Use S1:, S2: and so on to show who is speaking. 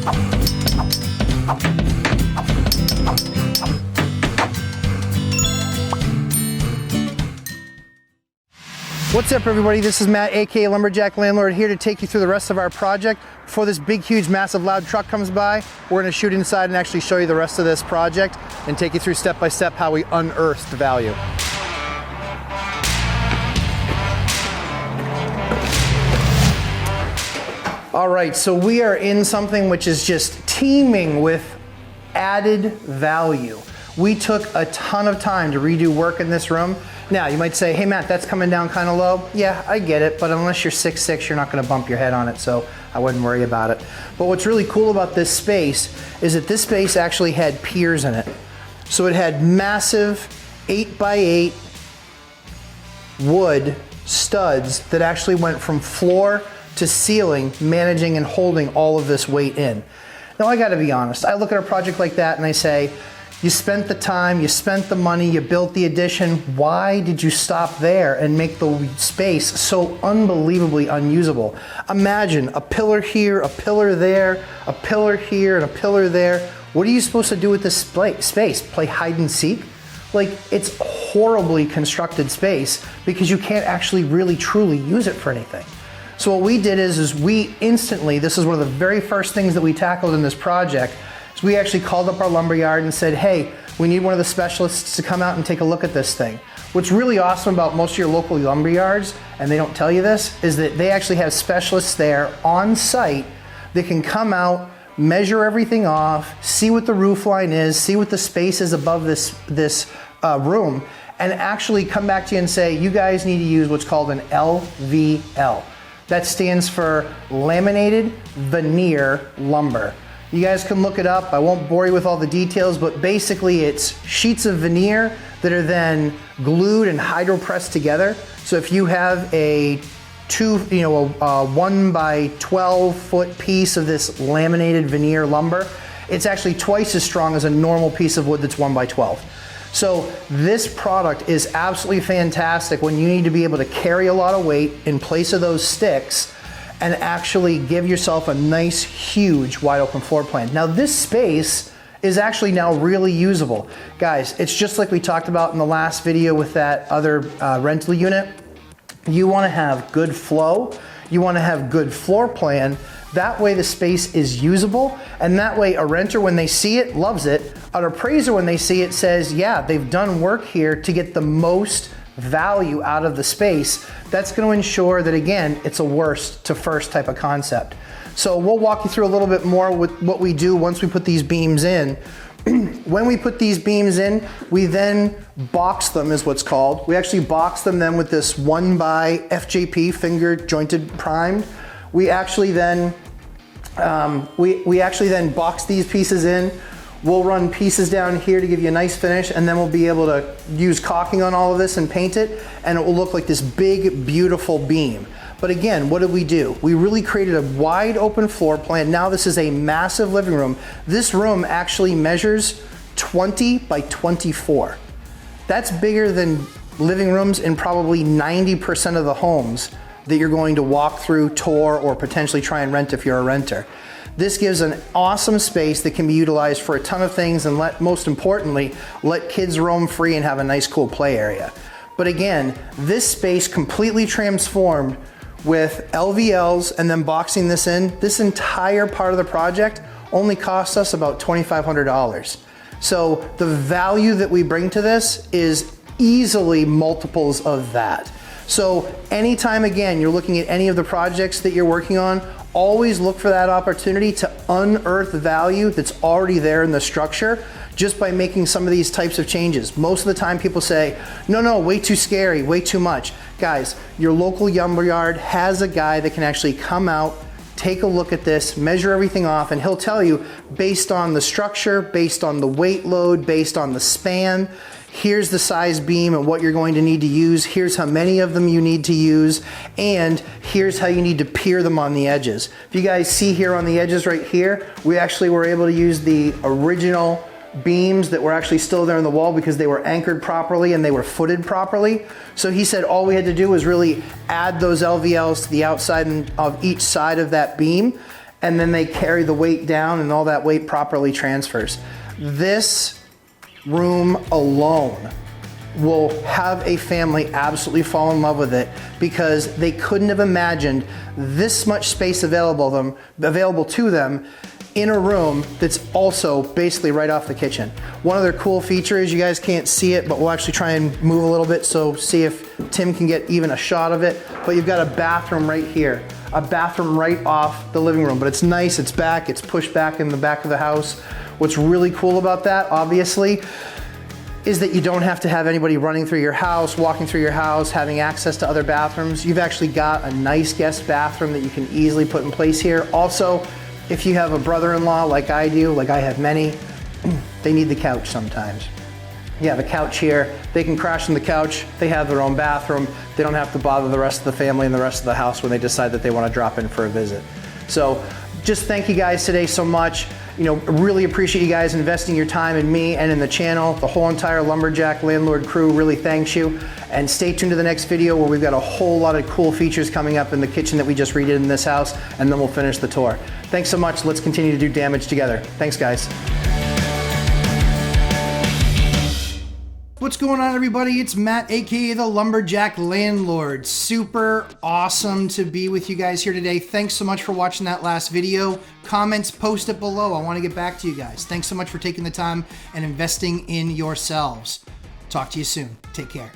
S1: What's up everybody, this is Matt, aka Lumberjack Landlord, here to take you through the rest of our project. Before this big, huge, massive, loud truck comes by, we're gonna shoot inside and actually show you the rest of this project and take you through step by step how we unearthed value. All right, so we are in something which is just teeming with added value. We took a ton of time to redo work in this room. Now, you might say, hey Matt, that's coming down kind of low. Yeah, I get it, but unless you're 6'6", you're not gonna bump your head on it, so I wouldn't worry about it. But what's really cool about this space is that this space actually had piers in it. So it had massive 8x8 wood studs that actually went from floor to ceiling, managing and holding all of this weight in. Now I gotta be honest, I look at a project like that and I say, you spent the time, you spent the money, you built the addition. Why did you stop there and make the space so unbelievably unusable? Imagine a pillar here, a pillar there, a pillar here, and a pillar there. What are you supposed to do with this space? Play hide and seek? Like, it's horribly constructed space because you can't actually really truly use it for anything. So what we did is we instantly, this is one of the very first things that we tackled in this project, is we actually called up our lumberyard and said, hey, we need one of the specialists to come out and take a look at this thing. What's really awesome about most of your local lumberyards, and they don't tell you this, is that they actually have specialists there on site that can come out, measure everything off, see what the roof line is, see what the space is above this room, and actually come back to you and say, you guys need to use what's called an LVL. That stands for laminated veneer lumber. You guys can look it up. I won't bore you with all the details, but basically it's sheets of veneer that are then glued and hydro pressed together. So if you have a 1 by 12 foot piece of this laminated veneer lumber, it's actually twice as strong as a normal piece of wood that's 1 by 12. So this product is absolutely fantastic when you need to be able to carry a lot of weight in place of those sticks and actually give yourself a nice, huge, wide open floor plan. Now this space is actually now really usable. Guys, it's just like we talked about in the last video with that other rental unit. You wanna have good flow, you wanna have good floor plan, that way the space is usable, and that way a renter, when they see it, loves it. An appraiser, when they see it, says, yeah, they've done work here to get the most value out of the space. That's going to ensure that, again, it's a worst to first type of concept. So we'll walk you through a little bit more with what we do once we put these beams in. When we put these beams in, we then box them, is what's called. We actually box them then with this 1 by FJP, finger jointed primed. We actually then box these pieces in. We'll run pieces down here to give you a nice finish, and then we'll be able to use caulking on all of this and paint it, and it will look like this big, beautiful beam. But again, what did we do? We really created a wide open floor plan. Now this is a massive living room. This room actually measures 20 by 24. That's bigger than living rooms in probably 90% of the homes that you're going to walk through, tour, or potentially try and rent if you're a renter. This gives an awesome space that can be utilized for a ton of things, and most importantly, let kids roam free and have a nice cool play area. But again, this space completely transformed with LVLs and then boxing this in. This entire part of the project only cost us about $2,500. So the value that we bring to this is easily multiples of that. So anytime, again, you're looking at any of the projects that you're working on, always look for that opportunity to unearth value that's already there in the structure just by making some of these types of changes. Most of the time people say, no, way too scary, way too much. Guys, your local lumberyard has a guy that can actually come out, take a look at this, measure everything off, and he'll tell you based on the structure, based on the weight load, based on the span, here's the size beam and what you're going to need to use, here's how many of them you need to use, and here's how you need to pier them on the edges. If you guys see here on the edges right here, we actually were able to use the original beams that were actually still there in the wall because they were anchored properly and they were footed properly. So he said all we had to do was really add those LVLs to the outside of each side of that beam, and then they carry the weight down and all that weight properly transfers. This room alone will have a family absolutely fall in love with it because they couldn't have imagined this much space available to them in a room that's also basically right off the kitchen. One other cool feature is, you guys can't see it, but we'll actually try and move a little bit, so see if Tim can get even a shot of it. But you've got a bathroom right here, a bathroom right off the living room, but it's nice, it's back, it's pushed back in the back of the house. What's really cool about that, obviously, is that you don't have to have anybody running through your house, walking through your house, having access to other bathrooms. You've actually got a nice guest bathroom that you can easily put in place here. Also, if you have a brother-in-law like I do, like I have many, they need the couch sometimes. You have a couch here, they can crash on the couch, they have their own bathroom, they don't have to bother the rest of the family and the rest of the house when they decide that they want to drop in for a visit. So just thank you guys today so much. You know, really appreciate you guys investing your time in me and in the channel. The whole entire Lumberjack Landlord crew really thanks you. And stay tuned to the next video where we've got a whole lot of cool features coming up in the kitchen that we just redid in this house, and then we'll finish the tour. Thanks so much. Let's continue to do damage together. Thanks, guys. What's going on, everybody? It's Matt, aka the Lumberjack Landlord. Super awesome to be with you guys here today. Thanks so much for watching that last video. Comments, post it below. I want to get back to you guys. Thanks so much for taking the time and investing in yourselves. Talk to you soon. Take care.